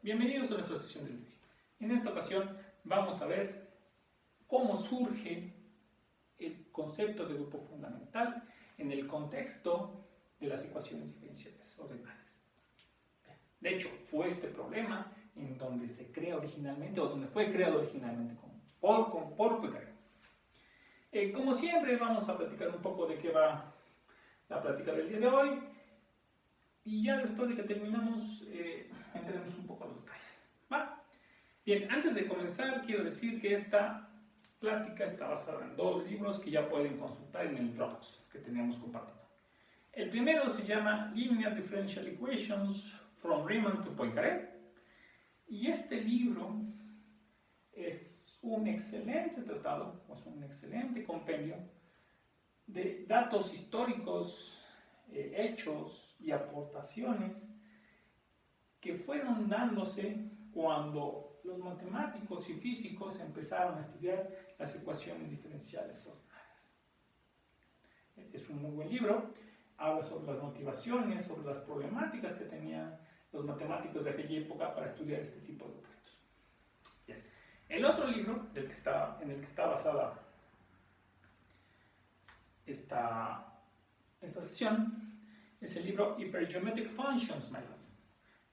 Bienvenidos a nuestra sesión del día. En esta ocasión vamos a ver cómo surge el concepto de grupo fundamental en el contexto de las ecuaciones diferenciales ordinarias. De hecho, fue este problema en donde se crea originalmente, o donde fue creado originalmente por Poincaré. Como siempre, vamos a platicar un poco de qué va la plática del día de hoy. Y ya después de que terminamos, entremos un poco a los detalles. ¿Va? Bien, antes de comenzar, quiero decir que esta plática está basada en dos libros que ya pueden consultar en el Dropbox que teníamos compartido. El primero se llama Linear Differential Equations from Riemann to Poincaré. Y este libro es un excelente tratado, es un excelente compendio de datos históricos, hechos y aportaciones que fueron dándose cuando los matemáticos y físicos empezaron a estudiar las ecuaciones diferenciales ordinarias. Es un muy buen libro, habla sobre las motivaciones, sobre las problemáticas que tenían los matemáticos de aquella época para estudiar este tipo de objetos. Bien. El otro libro en el que está basada esta sesión es el libro Hypergeometric Functions, my love.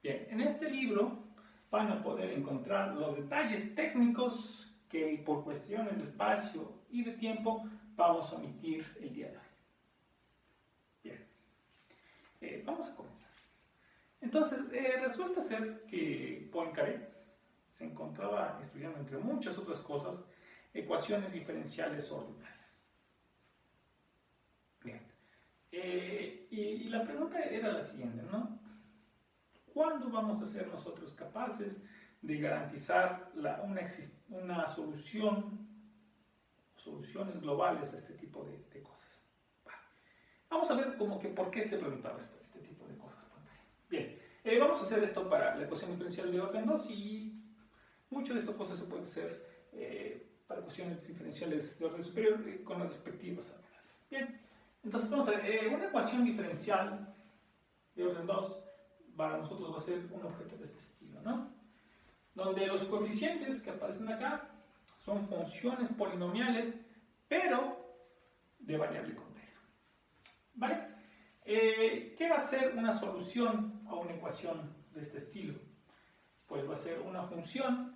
Bien, en este libro van a poder encontrar los detalles técnicos que por cuestiones de espacio y de tiempo vamos a omitir el día de hoy. Bien, vamos a comenzar. Entonces, resulta ser que Poincaré se encontraba estudiando, entre muchas otras cosas, ecuaciones diferenciales ordinarias. Bien, y la pregunta era la siguiente, ¿no? ¿Cuándo vamos a ser nosotros capaces de garantizar una solución, soluciones globales a este tipo de cosas? Vamos a ver como que por qué se preguntaba este tipo de cosas. Bien, vamos a hacer esto para la ecuación diferencial de orden 2 y muchas de estas cosas se pueden hacer para ecuaciones diferenciales de orden superior con las respectivas saberes. Bien, entonces vamos a ver, una ecuación diferencial de orden 2 para nosotros va a ser un objeto de este estilo, ¿no? Donde los coeficientes que aparecen acá son funciones polinomiales, pero de variable compleja. ¿Vale? ¿Qué va a ser una solución a una ecuación de este estilo? Pues va a ser una función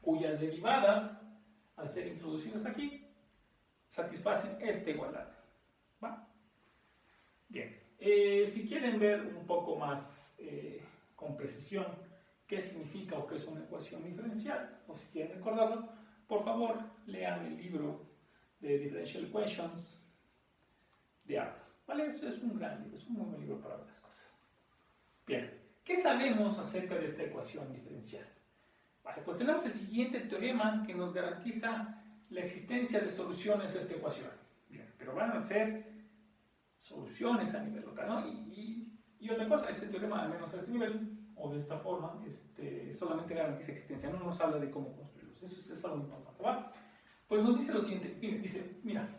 cuyas derivadas, al ser introducidas aquí, satisfacen esta igualdad. ¿Va? Bien. Si quieren ver un poco más con precisión qué significa o qué es una ecuación diferencial, o si quieren recordarlo, por favor lean el libro de Differential Equations de Arnold. ¿Vale? Eso es un gran libro, es un muy buen libro para ver las cosas. Bien, ¿qué sabemos acerca de esta ecuación diferencial? Vale, pues tenemos el siguiente teorema que nos garantiza la existencia de soluciones a esta ecuación. Bien, pero van a ser soluciones a nivel local, ¿no? Y otra cosa, este teorema, al menos a este nivel, o de esta forma, solamente garantiza existencia, no nos habla de cómo construirlos. Eso es algo importante, ¿va? Pues nos dice lo siguiente, dice, mira,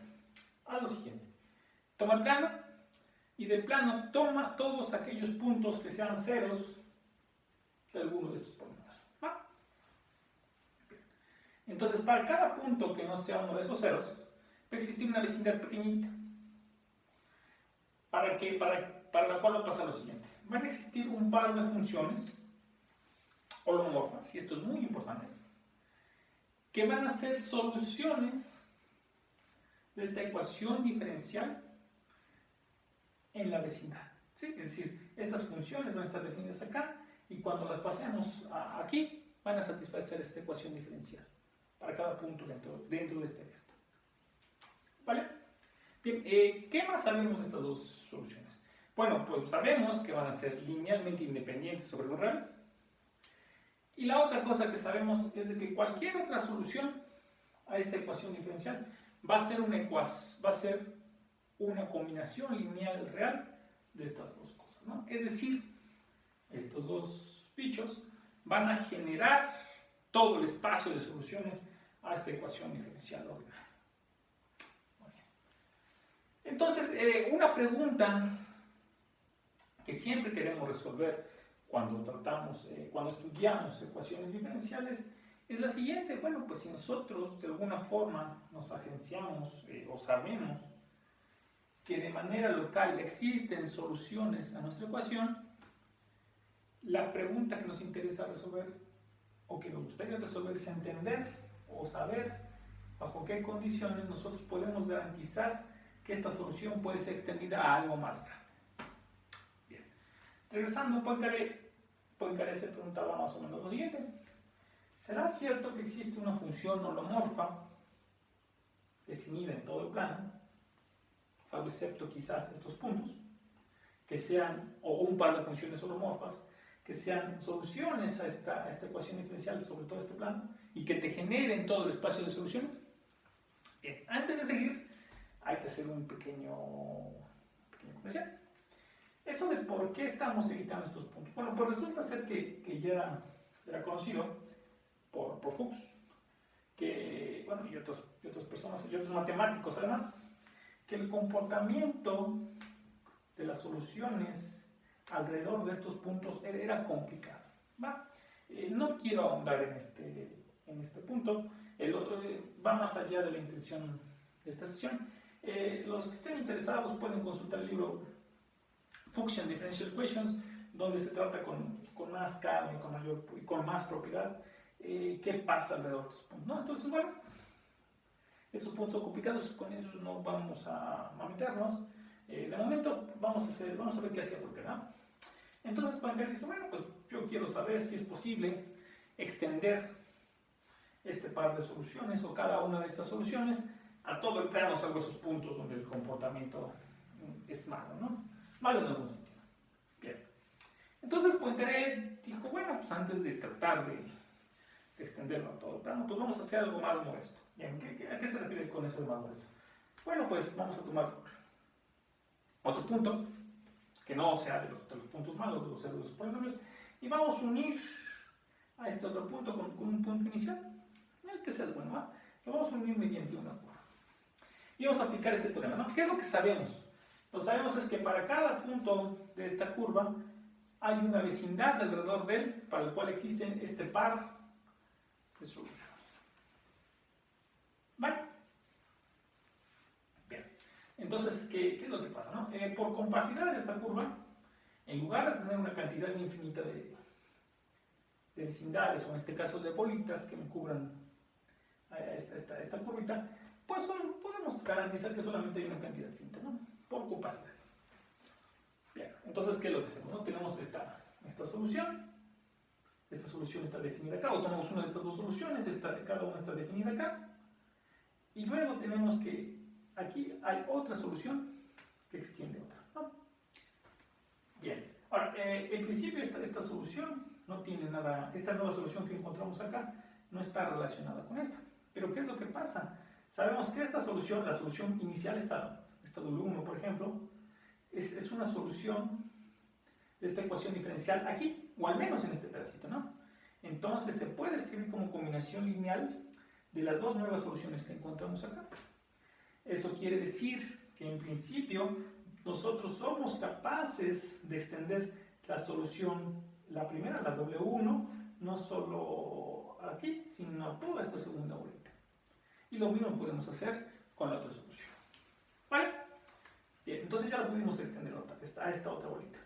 haz lo siguiente, toma el plano, y del plano toma todos aquellos puntos que sean ceros de alguno de estos polígonos, ¿va? Entonces, para cada punto que no sea uno de esos ceros, va a existir una vecindad pequeñita, para la cual va a pasar lo siguiente. Van a existir un par de funciones holomorfas, y esto es muy importante, que van a ser soluciones de esta ecuación diferencial en la vecindad. ¿Sí? Es decir, estas funciones van a estar definidas acá, y cuando las pasemos aquí, van a satisfacer esta ecuación diferencial para cada punto dentro de este vector. ¿Vale? Bien, ¿qué más sabemos de estas dos soluciones? Bueno, pues sabemos que van a ser linealmente independientes sobre los reales. Y la otra cosa que sabemos es de que cualquier otra solución a esta ecuación diferencial va a ser una combinación lineal real de estas dos cosas, ¿no? Es decir, estos dos bichos van a generar todo el espacio de soluciones a esta ecuación diferencial ordinaria. Entonces, una pregunta que siempre queremos resolver cuando cuando estudiamos ecuaciones diferenciales, es la siguiente. Bueno, pues si nosotros de alguna forma nos agenciamos o sabemos que de manera local existen soluciones a nuestra ecuación, la pregunta que nos interesa resolver o que nos gustaría resolver es entender o saber bajo qué condiciones nosotros podemos garantizar que esta solución puede ser extendida a algo más grande. Bien, regresando, Poincaré se preguntaba más o menos lo siguiente: ¿será cierto que existe una función holomorfa definida en todo el plano, salvo excepto quizás estos puntos, que sean, o un par de funciones holomorfas, que sean soluciones a esta ecuación diferencial sobre todo este plano, y que te generen todo el espacio de soluciones? Bien, antes de seguir, hay que hacer un pequeño comercial. Eso de por qué estamos evitando estos puntos. Bueno, pues resulta ser que ya era conocido por Fuchs, que, bueno, y otras personas, y otros matemáticos además, que el comportamiento de las soluciones alrededor de estos puntos era complicado, ¿va? No quiero ahondar en este punto, va más allá de la intención de esta sesión. Los que estén interesados pueden consultar el libro Fuchsian Differential Equations, donde se trata con más calma y con más propiedad qué pasa alrededor de estos puntos, ¿no? Entonces, bueno, estos puntos son complicados, con ellos no vamos a meternos. De momento vamos a ver qué hacía por qué, ¿no? Entonces Poincaré dice, bueno, pues yo quiero saber si es posible extender este par de soluciones o cada una de estas soluciones a todo el plano, salvo esos puntos donde el comportamiento es malo, ¿no? Malo en algún sentido. Bien. Entonces Poincaré dijo, bueno, pues antes de tratar de extenderlo a todo el plano, pues vamos a hacer algo más modesto. Bien, ¿a qué se refiere con eso de más modesto? Bueno, pues vamos a tomar otro punto, que no sea de los puntos malos, de los polinomios, y vamos a unir a este otro punto con un punto inicial, el que sea el bueno, ¿va? Lo vamos a unir mediante una curva. Y vamos a aplicar este teorema, ¿no? ¿Qué es lo que sabemos? Lo que sabemos es que para cada punto de esta curva hay una vecindad alrededor de él, para el cual existen este par de soluciones. ¿Vale? Bien. Entonces, ¿qué es lo que pasa, no? Por compacidad de esta curva, en lugar de tener una cantidad infinita de vecindades, o en este caso de bolitas que me cubran esta curvita, pues podemos garantizar que solamente hay una cantidad finita, ¿no? Por compacidad. Bien, entonces, ¿qué es lo que hacemos, no? Tenemos esta solución está definida acá, o tomamos una de estas dos soluciones, cada una está definida acá, y luego tenemos que aquí hay otra solución que extiende otra, ¿no? Bien, ahora, en principio esta solución no tiene nada, esta nueva solución que encontramos acá, no está relacionada con esta. Pero ¿qué es lo que pasa? Sabemos que esta solución, la solución inicial, esta W1, por ejemplo, es una solución de esta ecuación diferencial aquí, o al menos en este pedacito, ¿no? Entonces se puede escribir como combinación lineal de las dos nuevas soluciones que encontramos acá. Eso quiere decir que en principio nosotros somos capaces de extender la solución, la primera, la W1, no solo aquí, sino toda esta segunda bolita. Y lo mismo podemos hacer con la otra solución. ¿Vale? Bien, entonces ya lo pudimos extender a esta otra bolita.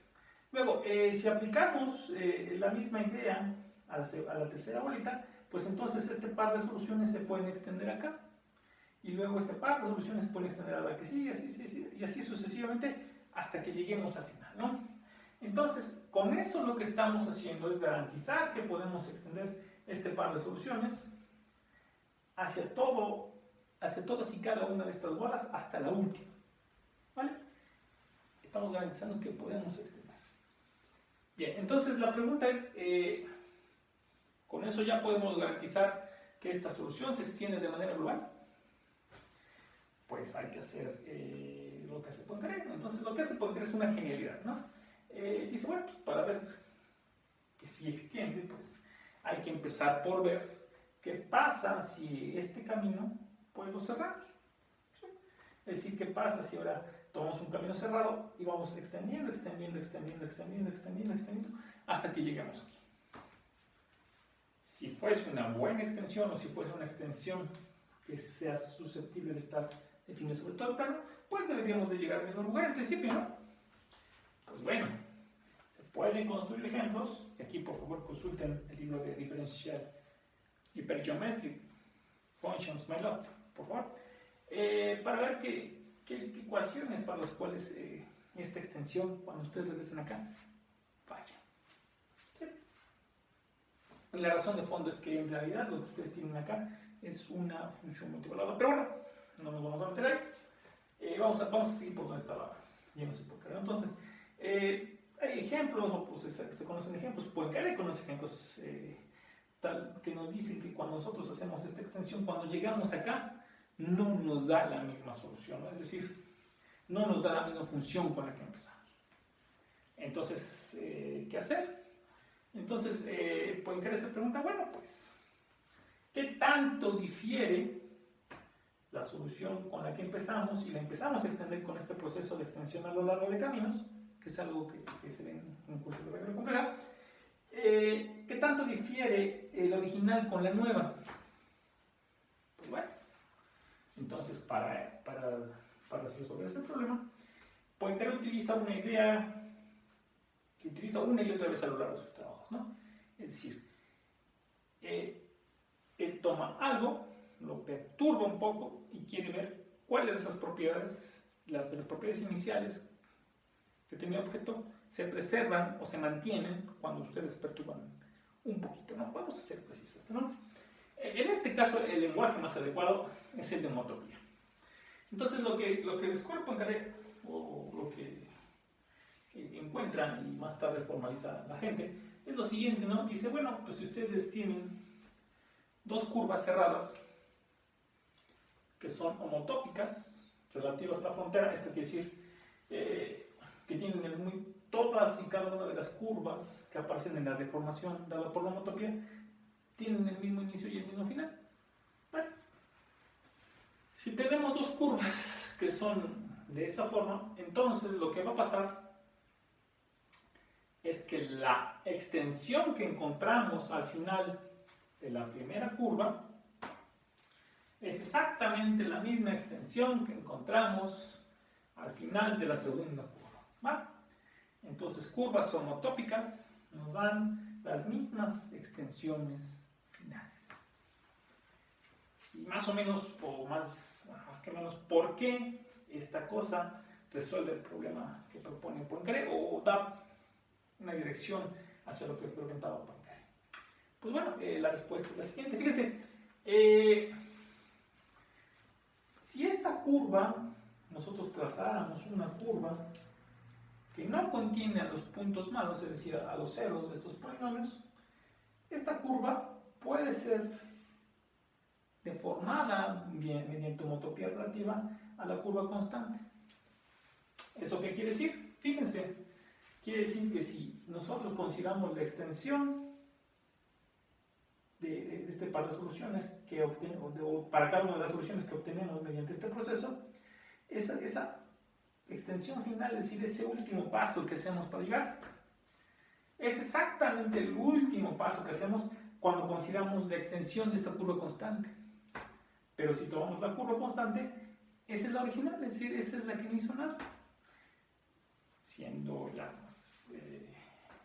Luego, si aplicamos la misma idea a la tercera bolita, pues entonces este par de soluciones se pueden extender acá. Y luego este par de soluciones se pueden extender a la que sigue, y así sucesivamente hasta que lleguemos al final, ¿no? Entonces, con eso lo que estamos haciendo es garantizar que podemos extender este par de soluciones hacia todas y cada una de estas bolas hasta la última, ¿vale? Estamos garantizando que podemos extender. Bien, entonces la pregunta es, ¿con eso ya podemos garantizar que esta solución se extiende de manera global? Pues hay que hacer lo que hace Poincaré. Entonces lo que hace Poincaré es una genialidad, ¿no? Dice, bueno, pues para ver que si extiende, pues hay que empezar por ver qué pasa si este camino, pues lo cerramos, ¿sí? Es decir, qué pasa si ahora tomamos un camino cerrado y vamos extendiendo, hasta que lleguemos aquí. Si fuese una buena extensión o si fuese una extensión que sea susceptible de estar definida sobre todo el plano, pues deberíamos de llegar al mismo lugar en principio, ¿no? Pues bueno, se pueden construir ejemplos. Y aquí por favor consulten el libro de Differential Hypergeometric Functions MATLAB, por favor, para ver qué ecuaciones para las cuales esta extensión, cuando ustedes regresen acá, falla. ¿Sí? Y la razón de fondo es que en realidad lo que ustedes tienen acá es una función multivaluada. Pero bueno, no nos vamos a meter ahí. Vamos a seguir por donde estaba yéndose por acá. Entonces, hay ejemplos, o pues se conocen ejemplos. Poincaré conoce ejemplos tal que nos dicen que cuando nosotros hacemos esta extensión, cuando llegamos acá, no nos da la misma solución, ¿no? Es decir, no nos da la misma función con la que empezamos. Entonces, ¿qué hacer? Entonces, Poincaré se pregunta, bueno, pues, ¿qué tanto difiere la solución con la que empezamos si la empezamos a extender con este proceso de extensión a lo largo de caminos, que es algo que se ve en un curso de regla compleja? ¿Qué tanto difiere el original con la nueva? Pues bueno, entonces para resolver ese problema, Poincaré utiliza una idea que utiliza una y otra vez a lo largo de sus trabajos, ¿no? Es decir, él toma algo, lo perturba un poco y quiere ver cuáles de esas propiedades, las propiedades iniciales que tenía el objeto, se preservan o se mantienen cuando ustedes perturban un poquito, ¿no? Vamos a ser precisos, ¿no? En este caso, el lenguaje más adecuado es el de homotopía. Entonces, lo que descubre Poincaré, o lo que encuentran y más tarde formaliza la gente, es lo siguiente, ¿no? Dice, bueno, pues si ustedes tienen dos curvas cerradas que son homotópicas, relativas a la frontera, esto quiere decir que tienen todas y cada una de las curvas que aparecen en la deformación dada por la homotopía tienen el mismo inicio y el mismo final. Bueno, si tenemos dos curvas que son de esa forma, entonces lo que va a pasar es que la extensión que encontramos al final de la primera curva es exactamente la misma extensión que encontramos al final de la segunda curva, ¿va? Entonces, curvas homotópicas nos dan las mismas extensiones finales. Y más o menos, o más que menos, ¿por qué esta cosa resuelve el problema que propone Poincaré o da una dirección hacia lo que preguntaba Poincaré? Pues bueno, la respuesta es la siguiente. Fíjense, si esta curva, nosotros trazáramos una curva que no contiene a los puntos malos, es decir, a los ceros de estos polinomios, esta curva puede ser deformada mediante homotopía relativa a la curva constante. ¿Eso qué quiere decir? Fíjense, quiere decir que si nosotros consideramos la extensión de este par de soluciones que obtenemos, o para cada una de las soluciones que obtenemos mediante este proceso, esa extensión final, es decir, ese último paso que hacemos para llegar, es exactamente el último paso que hacemos cuando consideramos la extensión de esta curva constante. Pero si tomamos la curva constante, esa es la original, es decir, esa es la que no hizo nada. Siendo ya más,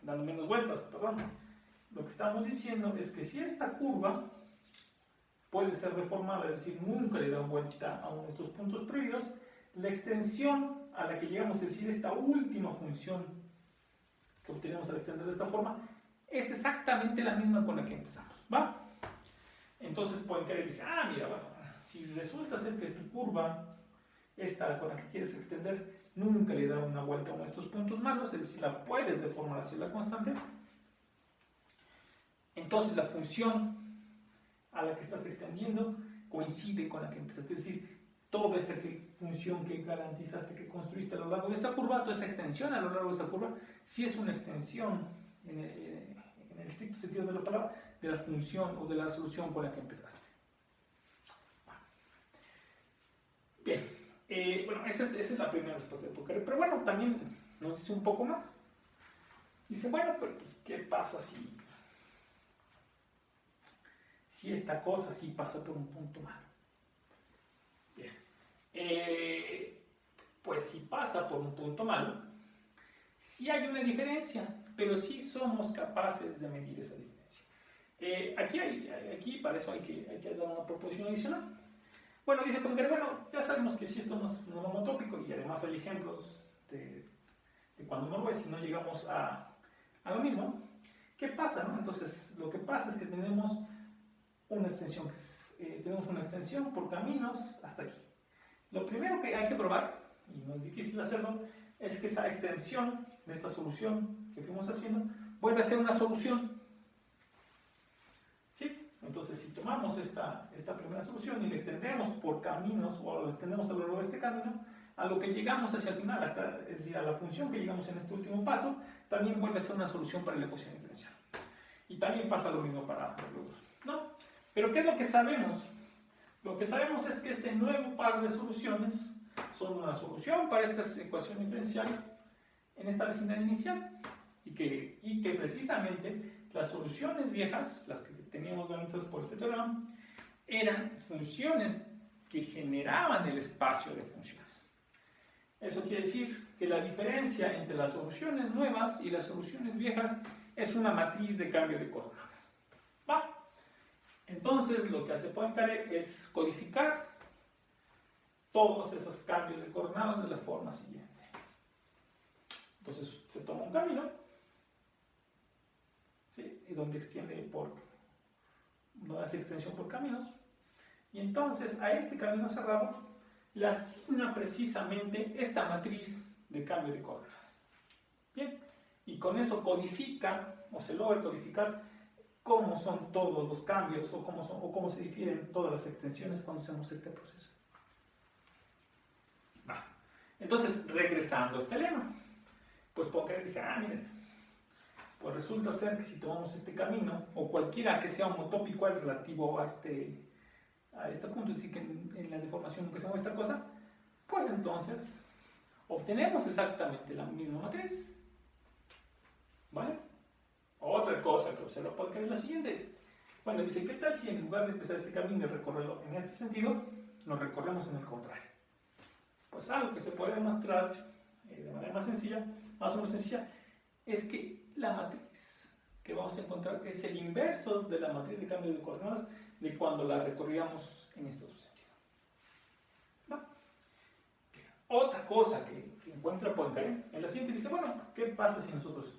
dando menos vueltas, perdón. Lo que estamos diciendo es que si esta curva puede ser deformada, es decir, nunca le da vuelta a uno de estos puntos prohibidos, la extensión a la que llegamos, es decir, esta última función que obtenemos al extender de esta forma, es exactamente la misma con la que empezamos, ¿va? Entonces Poincaré dice, mira, bueno, si resulta ser que tu curva, esta con la que quieres extender, nunca le da una vuelta a uno de estos puntos malos, es decir, la puedes deformar hacia la constante, entonces la función a la que estás extendiendo coincide con la que empezaste, es decir, toda esta función que garantizaste que construiste a lo largo de esta curva, toda esa extensión a lo largo de esta curva, sí es una extensión en el estricto sentido de la palabra, de la función o de la solución con la que empezaste. Bien, bueno, esa es la primera respuesta de Poincaré, pero bueno, también nos dice un poco más. Dice, bueno, pero pues, ¿qué pasa si esta cosa sí pasa por un punto malo? Bien. Pues si pasa por un punto malo, sí hay una diferencia, pero sí somos capaces de medir esa diferencia. Aquí para eso hay que dar una proposición adicional. Bueno, dice Poincaré, bueno, ya sabemos que si esto no es un homotópico y además hay ejemplos de cuando no lo es y no llegamos a lo mismo. ¿Qué pasa? No? Entonces, lo que pasa es que tenemos una extensión, por caminos hasta aquí. Lo primero que hay que probar, y no es difícil hacerlo, es que esa extensión de esta solución que fuimos haciendo vuelve a ser una solución. ¿Sí? Entonces, si tomamos esta primera solución y la extendemos por caminos, o la extendemos a lo largo de este camino, a lo que llegamos hacia el final, es decir, a la función que llegamos en este último paso, también vuelve a ser una solución para la ecuación diferencial. Y también pasa lo mismo para los dos, ¿no? Pero ¿qué es lo que sabemos? Lo que sabemos es que este nuevo par de soluciones son una solución para esta ecuación diferencial en esta vecindad inicial y que precisamente las soluciones viejas, las que teníamos garantizadas por este teorema, eran funciones que generaban el espacio de funciones. Eso quiere decir que la diferencia entre las soluciones nuevas y las soluciones viejas es una matriz de cambio de coordenadas. ¿Va? Entonces, lo que hace Poincaré es codificar todos esos cambios de coordenadas de la forma siguiente. Entonces, se toma un camino, ¿sí? Y donde hace extensión por caminos, y entonces a este camino cerrado le asigna precisamente esta matriz de cambio de coordenadas. Bien, y con eso codifica, o se logra codificar, cómo son todos los cambios o cómo se difieren todas las extensiones cuando hacemos este proceso. Va. Entonces, regresando a este lema, pues Poincaré dice, miren, pues resulta ser que si tomamos este camino, o cualquiera que sea homotópico relativo a este punto, es decir, que en la deformación que se muestra cosas, pues entonces obtenemos exactamente la misma matriz. ¿Vale? Otra cosa que observa Poincaré es la siguiente. Bueno, dice, ¿qué tal si en lugar de empezar este camino y recorrerlo en este sentido, lo recorremos en el contrario? Pues algo que se puede demostrar de manera más sencilla, más o menos sencilla, es que la matriz que vamos a encontrar es el inverso de la matriz de cambio de coordenadas de cuando la recorríamos en este otro sentido. ¿No? Otra cosa que encuentra Poincaré en la siguiente dice, bueno, ¿qué pasa si nosotros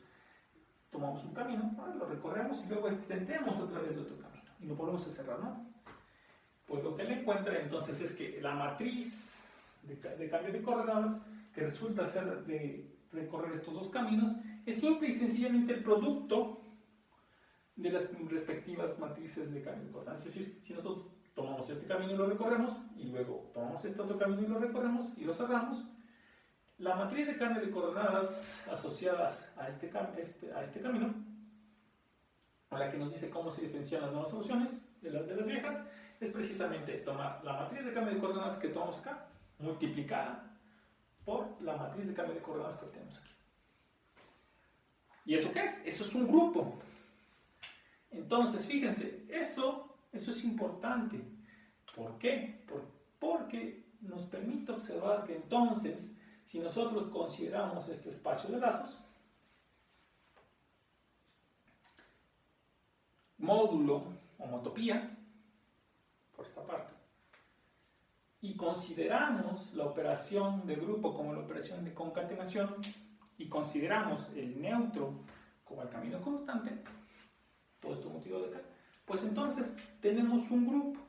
tomamos un camino, lo recorremos y luego extendemos otra vez otro camino y lo volvemos a cerrar, ¿no? Pues lo que él encuentra entonces es que la matriz de cambio de coordenadas que resulta ser de recorrer estos dos caminos es simple y sencillamente el producto de las respectivas matrices de cambio de coordenadas. Es decir, si nosotros tomamos este camino y lo recorremos y luego tomamos este otro camino y lo recorremos y lo cerramos, la matriz de cambio de coordenadas asociadas a este camino, a la que nos dice cómo se diferencian las nuevas soluciones de las viejas, es precisamente tomar la matriz de cambio de coordenadas que tomamos acá, multiplicada por la matriz de cambio de coordenadas que obtenemos aquí. ¿Y eso qué es? Eso es un grupo. Entonces, fíjense, eso es importante. ¿Por qué? Porque nos permite observar que entonces, si nosotros consideramos este espacio de lazos, módulo homotopía, por esta parte, y consideramos la operación de grupo como la operación de concatenación, y consideramos el neutro como el camino constante, todo esto motivo de acá, pues entonces tenemos un grupo,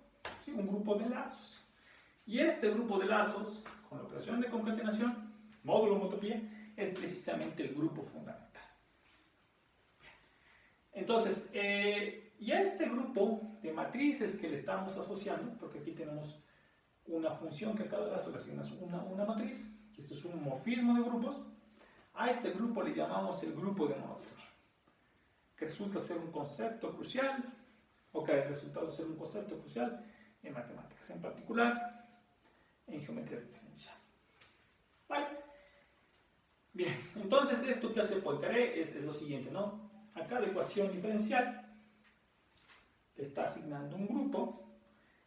¿sí? Un grupo de lazos. Y este grupo de lazos, con la operación de concatenación, módulo homotopía, es precisamente el grupo fundamental. Entonces, y a este grupo de matrices que le estamos asociando, porque aquí tenemos una función que a cada lazo le asignas una matriz, y esto es un morfismo de grupos, a este grupo le llamamos el grupo de monotomía, que resulta ser un concepto crucial, o que ha resultado ser un concepto crucial en matemáticas, en particular en geometría diferencial. ¿Vale? Bien, entonces esto que hace Poincaré es lo siguiente, ¿no? Acá la ecuación diferencial le está asignando un grupo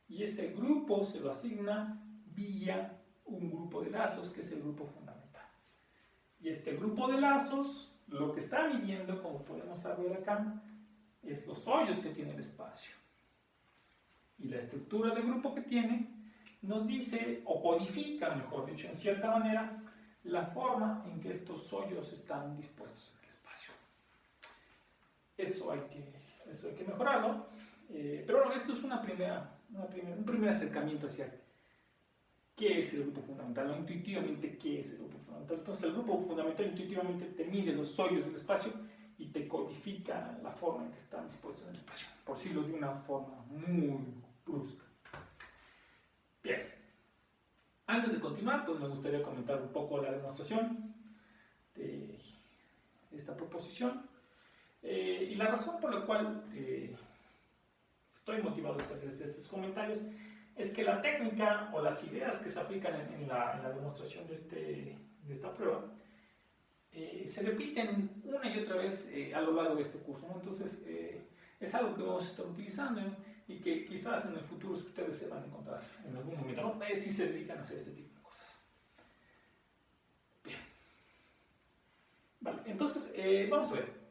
y ese grupo se lo asigna vía un grupo de lazos que es el grupo fundamental. Y este grupo de lazos lo que está midiendo, como podemos ver acá, es los hoyos que tiene el espacio. Y la estructura del grupo que tiene nos dice, o codifica, mejor dicho, en cierta manera, la forma en que estos hoyos están dispuestos en el espacio. Eso hay que mejorarlo. Pero bueno, esto es un primer acercamiento hacia qué es el grupo fundamental, ¿no? Intuitivamente, ¿qué es el grupo fundamental? Entonces, el grupo fundamental intuitivamente te mide los hoyos del espacio y te codifica la forma en que están dispuestos en el espacio, por decirlo de una forma muy brusca. Bien, antes de continuar, pues me gustaría comentar un poco la demostración de esta proposición y la razón por la cual estoy motivado a hacer estos comentarios es que la técnica o las ideas que se aplican en la demostración de esta prueba se repiten una y otra vez a lo largo de este curso, ¿no? Entonces es algo que vamos a estar utilizando y que quizás en el futuro ustedes se van a encontrar en algún momento, ¿no? Si se dedican a hacer este tipo de cosas. Bien. Vale, entonces vamos a ver.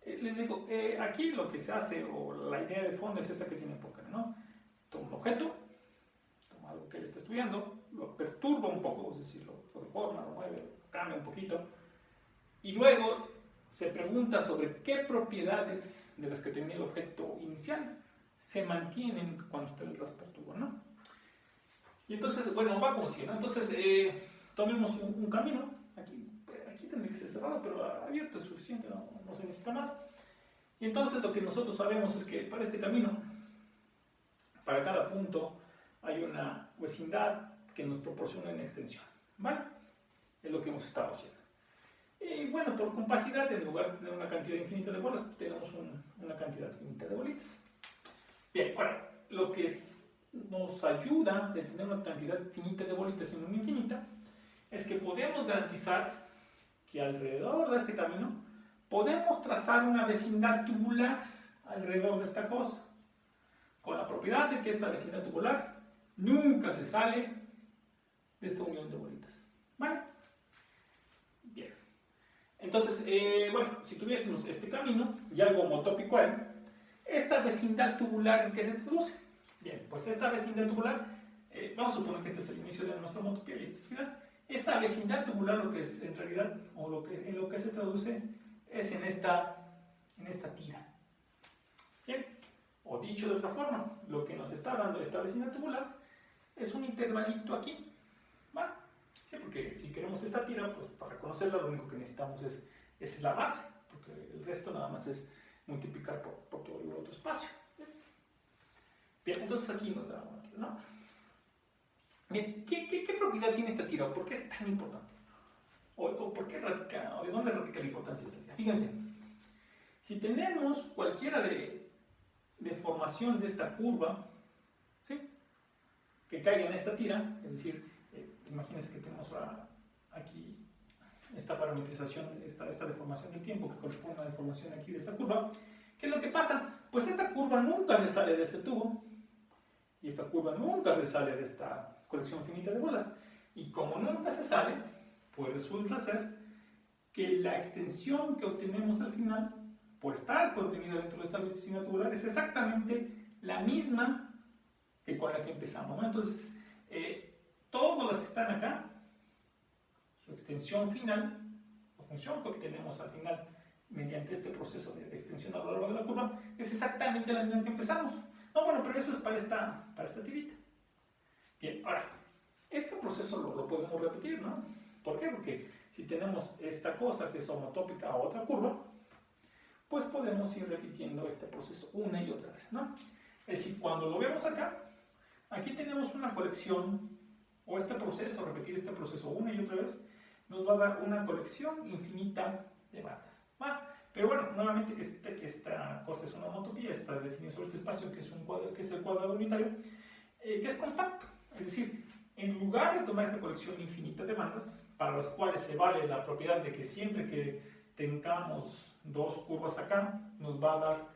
Les digo, aquí lo que se hace, o la idea de fondo es esta que tiene Poincaré, ¿no? Toma un objeto, toma algo que él está estudiando, lo perturba un poco, es decir, lo deforma, lo mueve, lo cambia un poquito, y luego se pregunta sobre qué propiedades de las que tenía el objeto inicial se mantienen cuando ustedes las perturban, ¿no? Y entonces, bueno, va como si, ¿no? Entonces, tomemos un camino, aquí tendría que ser cerrado, pero abierto es suficiente, no se necesita más. Y entonces lo que nosotros sabemos es que para este camino, para cada punto, hay una vecindad que nos proporciona una extensión, ¿vale? Es lo que hemos estado haciendo. Y bueno, por compacidad, en lugar de tener una cantidad infinita de bolas, tenemos una cantidad finita de bolitas. Bien, ahora, lo que nos ayuda de tener una cantidad finita de bolitas y no infinita, es que podemos garantizar que alrededor de este camino podemos trazar una vecindad tubular alrededor de esta cosa, con la propiedad de que esta vecindad tubular nunca se sale de esta unión de bolitas, ¿vale? Bien, entonces, bueno, si tuviésemos este camino y algo homotópico ahí, esta vecindad tubular ¿en qué se traduce? Bien, pues esta vecindad tubular, vamos a suponer que este es el inicio de nuestra homotopía y este es el final. Esta vecindad tubular, lo que es en realidad, o en lo que se traduce, es en esta tira. Bien, o dicho de otra forma, lo que nos está dando esta vecindad tubular es un intervalito aquí, ¿vale? Sí, porque si queremos esta tira, pues para conocerla lo único que necesitamos es la base, porque el resto nada más es multiplicar por todo el otro espacio. Bien, entonces aquí nos da una tira, ¿no? Bien, ¿qué propiedad tiene esta tira? ¿O por qué es tan importante? ¿O por qué radica, o de dónde radica la importancia de esta tira? Fíjense, si tenemos cualquiera de formación de esta curva, ¿sí?, que caiga en esta tira, es decir, imagínense que tenemos ahora aquí esta parametrización, esta deformación del tiempo que corresponde a la deformación aquí de esta curva. ¿Qué es lo que pasa? Pues esta curva nunca se sale de este tubo y esta curva nunca se sale de esta colección finita de bolas, y como nunca se sale, pues resulta ser que la extensión que obtenemos al final, por estar contenida dentro de esta vecindad tubular, es exactamente la misma que con la que empezamos, ¿no? Entonces, todos los que están acá, su extensión final, la función que obtenemos al final mediante este proceso de extensión a lo largo de la curva, es exactamente la misma que empezamos. No, bueno, pero eso es para esta tirita. Bien, ahora, este proceso lo podemos repetir, ¿no? ¿Por qué? Porque si tenemos esta cosa que es homotópica a otra curva, pues podemos ir repitiendo este proceso una y otra vez, ¿no? Es decir, cuando lo vemos acá, aquí tenemos una colección, o este proceso, repetir este proceso una y otra vez, nos va a dar una colección infinita de bandas, ¿va? Pero bueno, nuevamente, esta cosa es una homotopía, está definida sobre este espacio que es el cuadrado unitario, que es compacto. Es decir, en lugar de tomar esta colección infinita de bandas, para las cuales se vale la propiedad de que siempre que tengamos dos curvas acá, nos va a dar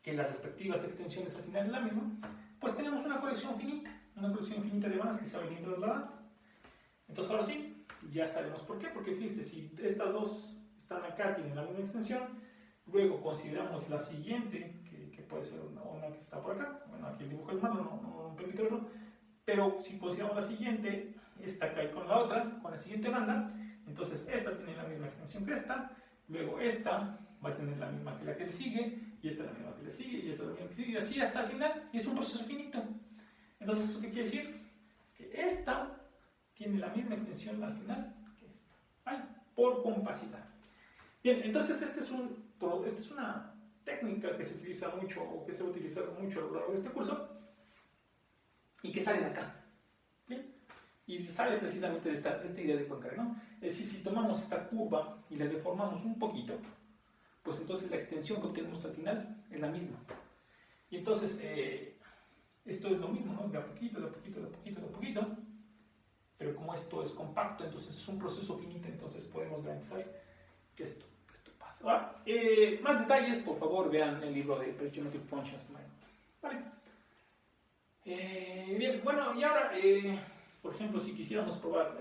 que las respectivas extensiones al final es la misma, pues tenemos una colección finita de bandas que se va a venir trasladando. Entonces ahora sí, ya sabemos por qué, porque fíjense, si estas dos están acá, tienen la misma extensión, luego consideramos la siguiente, que puede ser una que está por acá, bueno, aquí el dibujo es malo, no me permite verlo, pero si consideramos la siguiente, esta cae con la otra, con la siguiente banda, entonces esta tiene la misma extensión que esta, luego esta va a tener la misma que la que le sigue, y esta la misma que le sigue, y esta la misma que le sigue, y así hasta el final, y es un proceso finito. Entonces, ¿eso qué quiere decir? Que esta tiene la misma extensión al final que esta, ¿vale? Por compacidad. Bien, entonces esta es una técnica que se utiliza mucho, o que se va a utilizar mucho a lo largo de este curso, y que sale de acá. ¿Bien? Y sale precisamente de esta idea de Poincaré, ¿no? Es decir, si tomamos esta curva y la deformamos un poquito, pues entonces la extensión que obtenemos al final es la misma. Y entonces, esto es lo mismo, ¿no? De a poquito, de a poquito, de a poquito, de a poquito. Pero como esto es compacto, entonces es un proceso finito, entonces podemos garantizar que esto pasa. Ahora, más detalles, por favor, vean el libro de Hypergeometric Functions. ¿Vale? Bien, bueno, y ahora, por ejemplo, si quisiéramos probar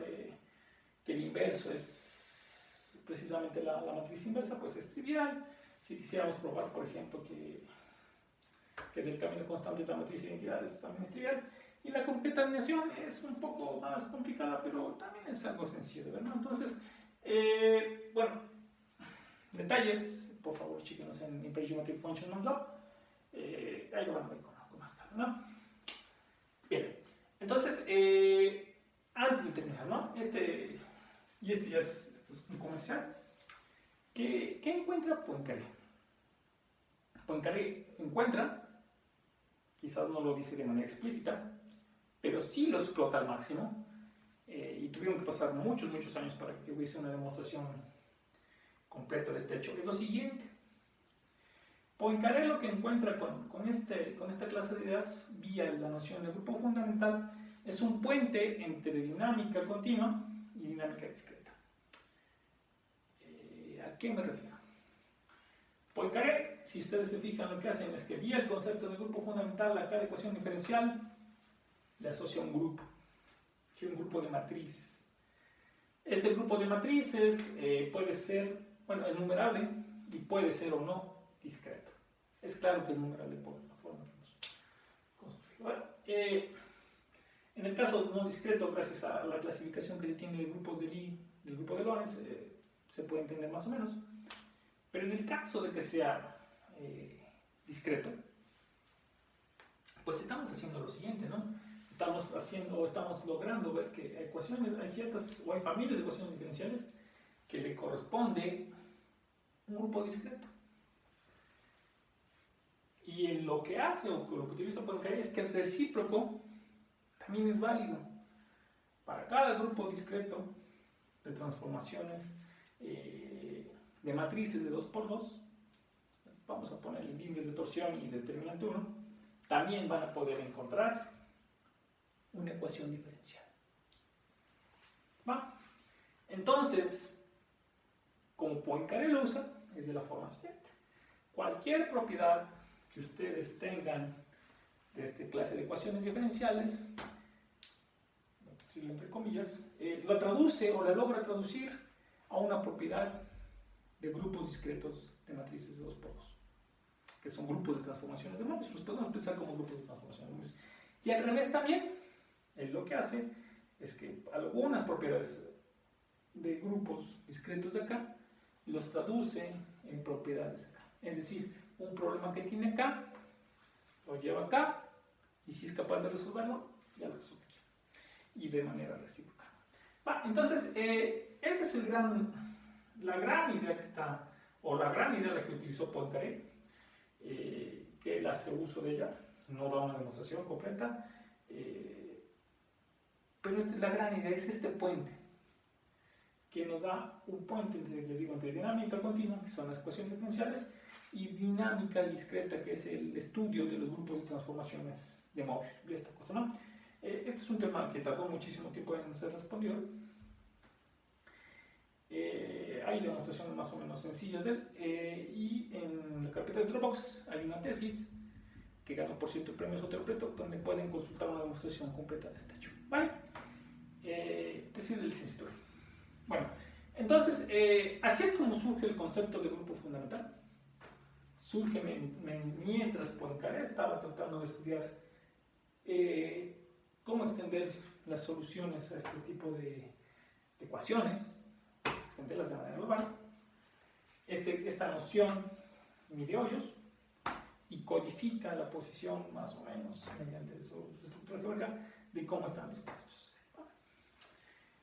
que el inverso es precisamente la matriz inversa, pues es trivial. Si quisiéramos probar, por ejemplo, que del camino constante de la matriz de identidades también es trivial. Y la concatenación es un poco más complicada, pero también es algo sencillo, ¿verdad? Entonces, bueno, detalles, por favor, chíquenos en Hypergeometric Function MATLAB. Ahí lo van a ver con más calma, ¿no? Bien, entonces, antes de terminar, ¿no? Este ya es un comercial. ¿Qué encuentra Poincaré? Poincaré encuentra, quizás no lo dice de manera explícita, pero sí lo explota al máximo, y tuvieron que pasar muchos años para que hubiese una demostración completa de este hecho. Es lo siguiente: Poincaré lo que encuentra con esta clase de ideas, vía la noción de grupo fundamental, es un puente entre dinámica continua y dinámica discreta. ¿A qué me refiero? Poincaré, si ustedes se fijan, lo que hacen es que vía el concepto de grupo fundamental a cada ecuación diferencial le asocia un grupo de matrices. Este grupo de matrices puede ser, bueno, es numerable y puede ser o no discreto. Es claro que es numerable por la forma que hemos construido. Bueno, en el caso no discreto, gracias a la clasificación que se tiene de grupos de Lie, del grupo de Lorentz, se puede entender más o menos. Pero en el caso de que sea discreto, pues estamos haciendo lo siguiente, ¿no? Estamos logrando ver que hay familias de ecuaciones diferenciales que le corresponde un grupo discreto. Y lo que hace, o lo que utiliza Poincaré, es que el recíproco también es válido para cada grupo discreto de transformaciones de matrices de 2×2. Vamos a poner líneas de torsión y determinante 1. También van a poder encontrar una ecuación diferencial. ¿Va? Entonces, como Poincaré lo usa, es de la forma siguiente: cualquier propiedad que ustedes tengan de esta clase de ecuaciones diferenciales, entre comillas, la traduce o la logra traducir a una propiedad de grupos discretos de matrices de 2×2, que son grupos de transformaciones de Möbius. Los podemos pensar como grupos de transformaciones de Möbius. Y al revés también, él lo que hace es que algunas propiedades de grupos discretos de acá los traduce en propiedades de acá. Es decir, un problema que tiene acá lo lleva acá, y si es capaz de resolverlo, ya lo resuelve aquí, y de manera recíproca. Entonces, esta es la gran idea que está, o la gran idea la que utilizó Poincaré, que él hace uso de ella. No da una demostración completa, pero esta es la gran idea, es este puente que nos da un puente entre dinámica continua, que son las ecuaciones diferenciales, y dinámica discreta, que es el estudio de los grupos de transformaciones de Möbius, de esta cosa, ¿no? Este es un tema que tardó muchísimo tiempo en ser respondido. Hay demostraciones más o menos sencillas de él. Y en la carpeta de Dropbox hay una tesis que ganó, por cierto, el premio Sotero Prieto, donde pueden consultar una demostración completa de este hecho. ¿Vale? Tesis de licenciatura. Bueno, entonces, así es como surge el concepto de grupo fundamental. Surge mientras Poincaré estaba tratando de estudiar cómo extender las soluciones a este tipo de ecuaciones, extenderlas de manera global. Esta noción mide hoyos y codifica la posición más o menos mediante su estructura geográfica de cómo están dispuestos.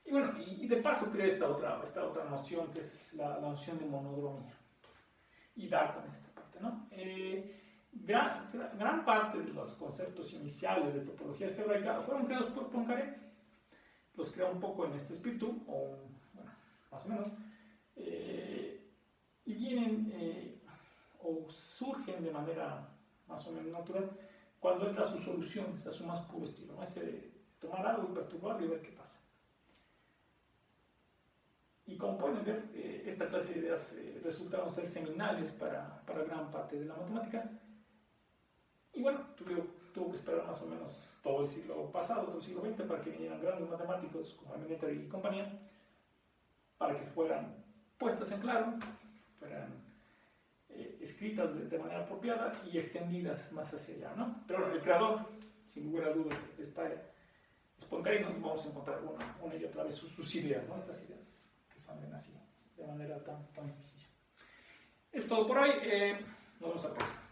Y bueno, y de paso crea esta otra noción que es la noción de monodromia. Y da con esta parte, ¿no? Gran parte de los conceptos iniciales de topología algebraica fueron creados por Poincaré. Los crea un poco en este espíritu, o bueno, más o menos. Y vienen o surgen de manera más o menos natural cuando él da sus soluciones a su más puro estilo, ¿no? De tomar algo y perturbarlo y ver qué pasa. Y como pueden ver, esta clase de ideas resultaron ser seminales para gran parte de la matemática. Y bueno, tuvo que esperar más o menos todo el siglo pasado, todo el siglo XX, para que vinieran grandes matemáticos como Elementary y compañía, para que fueran puestas en claro, fueran escritas de manera apropiada y extendidas más hacia allá, ¿no? Pero bueno, el creador, sin lugar a dudas, es Poincaré, y nos vamos a encontrar una y otra vez sus ideas, ¿no? Estas ideas que salen así, de manera tan sencilla. Es todo por hoy, nos vemos a la próxima.